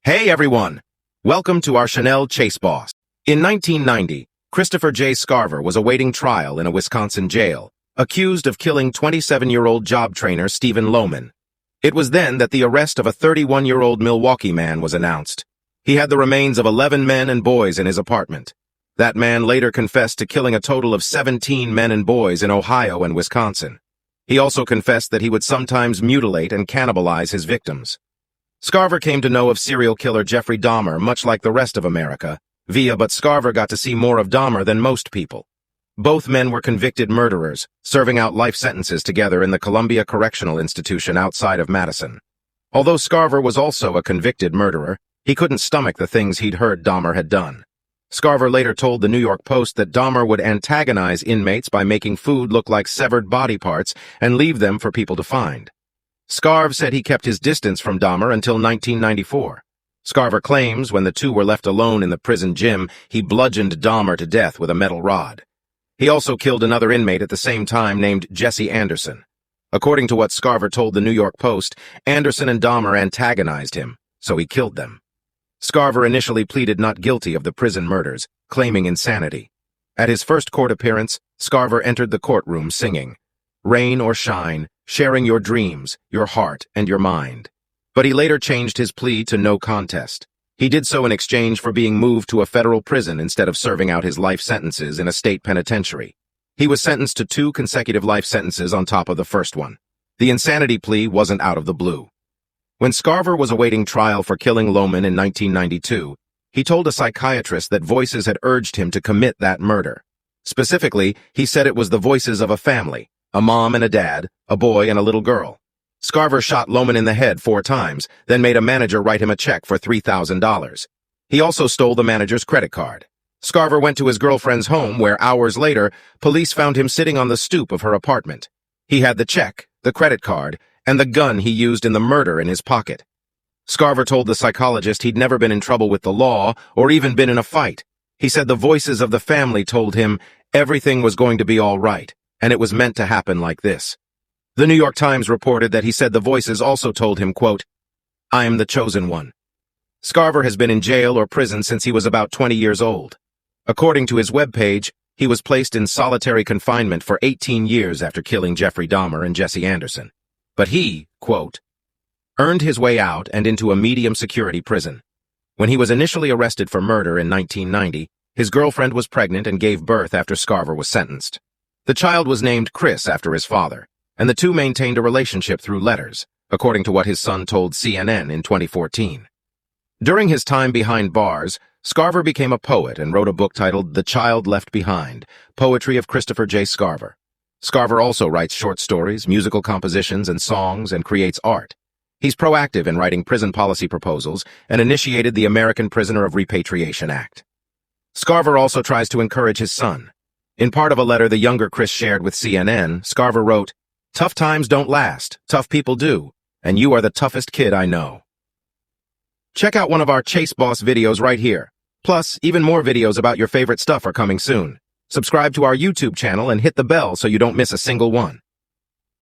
Hey everyone! Welcome to our Chanel Chase Boss. In 1990, Christopher J. Scarver was awaiting trial in a Wisconsin jail, accused of killing 27-year-old job trainer Stephen Lohman. It was then that the arrest of a 31-year-old Milwaukee man was announced. He had the remains of 11 men and boys in his apartment. That man later confessed to killing a total of 17 men and boys in Ohio and Wisconsin. He also confessed that he would sometimes mutilate and cannibalize his victims. Scarver came to know of serial killer Jeffrey Dahmer much like the rest of America, but Scarver got to see more of Dahmer than most people. Both men were convicted murderers, serving out life sentences together in the Columbia Correctional Institution outside of Madison. Although Scarver was also a convicted murderer, he couldn't stomach the things he'd heard Dahmer had done. Scarver later told the New York Post that Dahmer would antagonize inmates by making food look like severed body parts and leave them for people to find. Scarver said he kept his distance from Dahmer until 1994. Scarver claims when the two were left alone in the prison gym, he bludgeoned Dahmer to death with a metal rod. He also killed another inmate at the same time named Jesse Anderson. According to what Scarver told the New York Post, Anderson and Dahmer antagonized him, so he killed them. Scarver initially pleaded not guilty of the prison murders, claiming insanity. At his first court appearance, Scarver entered the courtroom singing, "Rain or shine, sharing your dreams, your heart, and your mind." But he later changed his plea to no contest. He did so in exchange for being moved to a federal prison instead of serving out his life sentences in a state penitentiary. He was sentenced to 2 consecutive life sentences on top of the first one. The insanity plea wasn't out of the blue. When Scarver was awaiting trial for killing Lohman in 1992, he told a psychiatrist that voices had urged him to commit that murder. Specifically, he said it was the voices of a family, a mom and a dad, a boy and a little girl. Scarver shot Lohman in the head 4 times, then made a manager write him a check for $3,000. He also stole the manager's credit card. Scarver went to his girlfriend's home where, hours later, police found him sitting on the stoop of her apartment. He had the check, the credit card, and the gun he used in the murder in his pocket. Scarver told the psychologist he'd never been in trouble with the law or even been in a fight. He said the voices of the family told him everything was going to be all right, and it was meant to happen like this. The New York Times reported that he said the voices also told him, quote, "I am the chosen one." Scarver has been in jail or prison since he was about 20 years old. According to his webpage, he was placed in solitary confinement for 18 years after killing Jeffrey Dahmer and Jesse Anderson. But he, quote, earned his way out and into a medium-security prison. When he was initially arrested for murder in 1990, his girlfriend was pregnant and gave birth after Scarver was sentenced. The child was named Chris after his father, and the two maintained a relationship through letters, according to what his son told CNN in 2014. During his time behind bars, Scarver became a poet and wrote a book titled The Child Left Behind, Poetry of Christopher J. Scarver. Scarver also writes short stories, musical compositions, and songs, and creates art. He's proactive in writing prison policy proposals and initiated the American Prisoner of Repatriation Act. Scarver also tries to encourage his son. In part of a letter the younger Chris shared with CNN, Scarver wrote, "Tough times don't last, tough people do, and you are the toughest kid I know." Check out one of our Chase Boss videos right here. Plus, even more videos about your favorite stuff are coming soon. Subscribe to our YouTube channel and hit the bell so you don't miss a single one.